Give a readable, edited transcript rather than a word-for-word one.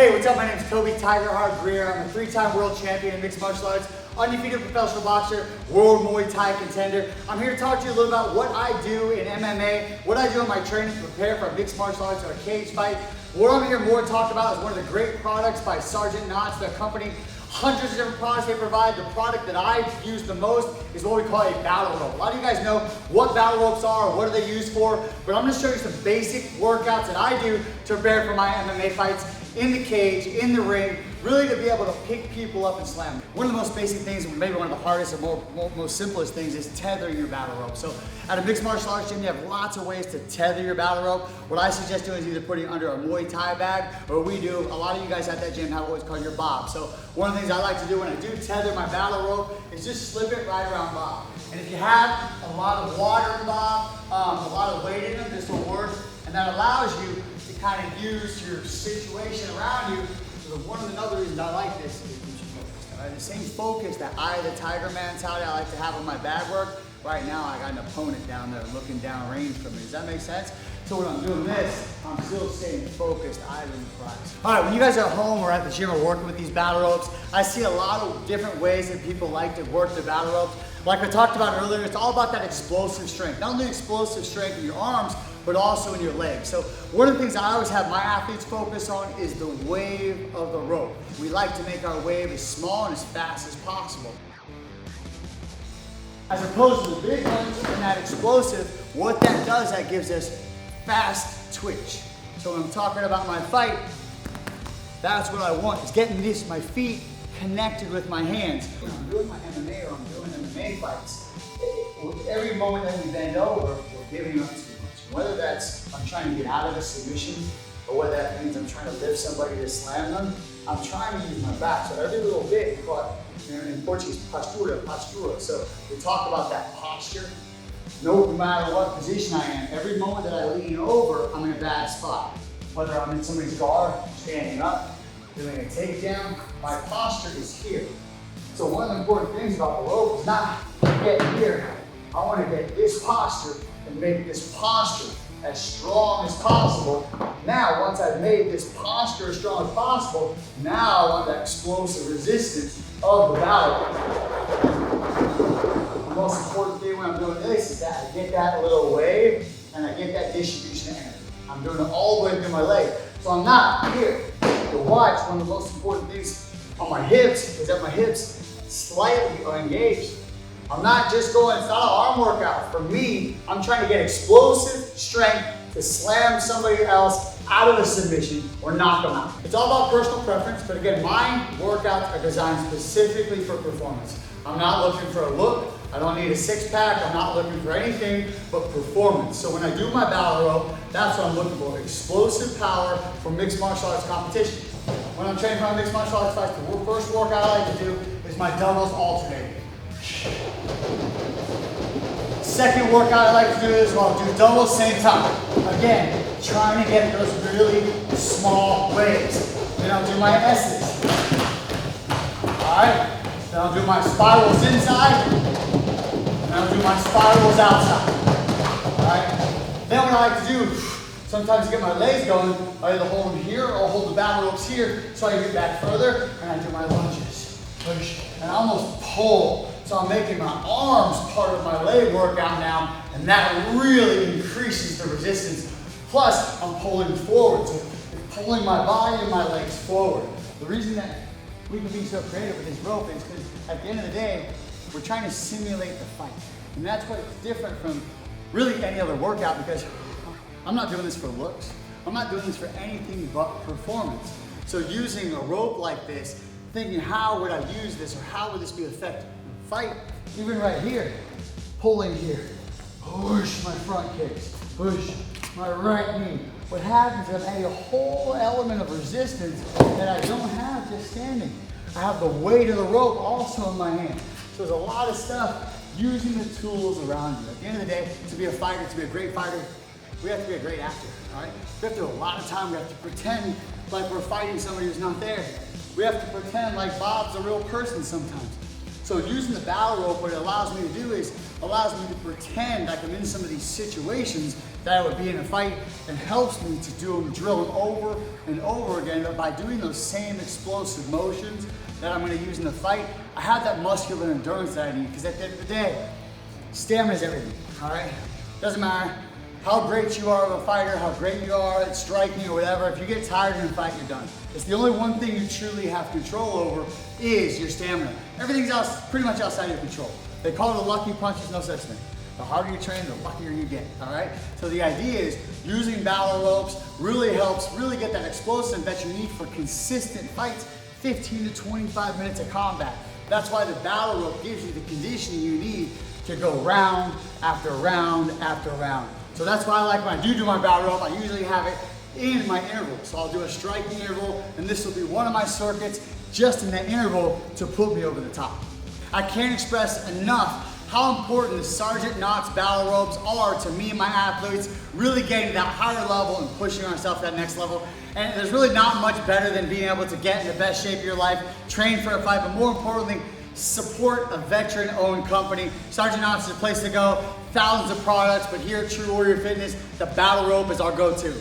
Hey, what's up? My name is Kobe Tiger Heart Greer. I'm a 3-time world champion in mixed martial arts, undefeated professional boxer, world Muay Thai contender. I'm here to talk to you a little about what I do in MMA, what I do in my training to prepare for a mixed martial arts or a cage fight. What I'm here more to talk about is one of the great products by Sergeant Knotts, the company. Hundreds of different products they provide. The product that I use the most is what we call a battle rope. A lot of you guys know what battle ropes are, what are they used for, but I'm gonna show you some basic workouts that I do to prepare for my MMA fights in the cage, in the ring, really to be able to pick people up and slam them. One of the most basic things, maybe one of the hardest and most simplest things, is tethering your battle rope. So at a mixed martial arts gym, you have lots of ways to tether your battle rope. What I suggest doing is either putting it under a Muay Thai bag, or we do, a lot of you guys at that gym have what's called your bob. So one of the things I like to do when I do tether my battle rope is just slip it right around bob. And if you have a lot of water in bob, a lot of weight in them, this will work. And that allows you to kind of use your situation around you. So one of the other reasons I like this is it keeps you focused. Right? The same focus that Eye of the Tiger mentality I like to have on my bag work. Right now I got an opponent down there looking down range from me. Does that make sense? So when I'm doing this, I'm still staying focused, eye on the prize. All right, when you guys are at home or at the gym or working with these battle ropes, I see a lot of different ways that people like to work the battle ropes. Like I talked about earlier, it's all about that explosive strength. Not only explosive strength in your arms, but also in your legs. So one of the things I always have my athletes focus on is the wave of the rope. We like to make our wave as small and as fast as possible. As opposed to the big ones and that explosive, what that does, that gives us fast twitch. So when I'm talking about my fight, that's what I want, is getting my feet connected with my hands. When I'm doing my MMA or I'm doing MMA fights, every moment that we bend over, we're giving up too much. Whether that's I'm trying to get out of a submission, or whether that means I'm trying to lift somebody to slam them, I'm trying to use my back. So every little bit, we call it, in Portuguese, postura. So we talk about that posture. No matter what position I am, every moment that I lean over, I'm in a bad spot. Whether I'm in somebody's guard, standing up, doing a takedown, my posture is here. So one of the important things about the rope is not getting here. I want to get this posture and make this posture as strong as possible. Now, once I've made this posture as strong as possible, now I want that explosive resistance of the battle. The most important thing when I'm doing this is that I get that little wave and I get that distribution of energy. I'm doing it all the way through my leg. So I'm not here to watch. One of the most important things on my hips is that my hips slightly are engaged. I'm not just going, it's not an arm workout. For me, I'm trying to get explosive strength to slam somebody else out of a submission or knock them out. It's all about personal preference, but again, my workouts are designed specifically for performance. I'm not looking for a look. I don't need a six-pack. I'm not looking for anything but performance. So when I do my battle rope, that's what I'm looking for, explosive power for mixed martial arts competition. When I'm training for my mixed martial arts fights, the first workout I like to do is my doubles alternating. Second workout I like to do is, well, I'll do doubles same time. Again, trying to get those really small waves. Then I'll do my S's. All right? Then I'll do my spirals inside. And I'll do my spirals outside. All right? Then what I like to do, sometimes to get my legs going, I either hold them here or hold the battle ropes here so I get back further, and I do my lunges. Push, and I almost pull. So I'm making my arms part of my leg workout now, and that really increases the resistance. Plus, I'm pulling forward, so it's pulling my body and my legs forward. The reason that we can be so creative with this rope is because at the end of the day, we're trying to simulate the fight. And that's what's different from really any other workout, because I'm not doing this for looks. I'm not doing this for anything but performance. So using a rope like this, thinking how would I use this or how would this be effective? Fight, even right here, pulling here, push my front kicks, push my right knee. What happens is I'm adding a whole element of resistance that I don't have just standing. I have the weight of the rope also in my hand. So there's a lot of stuff using the tools around you. At the end of the day, to be a fighter, to be a great fighter, we have to be a great actor, all right? We have to, a lot of time, we have to pretend like we're fighting somebody who's not there. We have to pretend like Bob's a real person sometimes. So using the battle rope, what it allows me to do is allows me to pretend like I'm in some of these situations that I would be in a fight, and helps me to drill them over and over again. But by doing those same explosive motions that I'm gonna use in the fight, I have that muscular endurance that I need, because at the end of the day, stamina is everything, all right? Doesn't matter how great you are of a fighter, how great you are at striking or whatever, if you get tired in a fight, you're done. It's the only one thing you truly have control over is your stamina. Everything else pretty much outside of your control. They call it a lucky punch, there's no such thing. The harder you train, the luckier you get, all right? So the idea is using battle ropes really helps really get that explosive that you need for consistent fights, 15 to 25 minutes of combat. That's why the battle rope gives you the conditioning you need to go round after round after round. So that's why I like when I do my battle rope, I usually have it in my interval. So I'll do a striking interval, and this will be one of my circuits just in that interval to put me over the top. I can't express enough how important the Sergeant Knott's battle ropes are to me and my athletes, really getting to that higher level and pushing ourselves to that next level. And there's really not much better than being able to get in the best shape of your life, train for a fight, but more importantly, support a veteran-owned company. Sergeant Knott's is the place to go, thousands of products, but here at True Warrior Fitness, the battle rope is our go-to.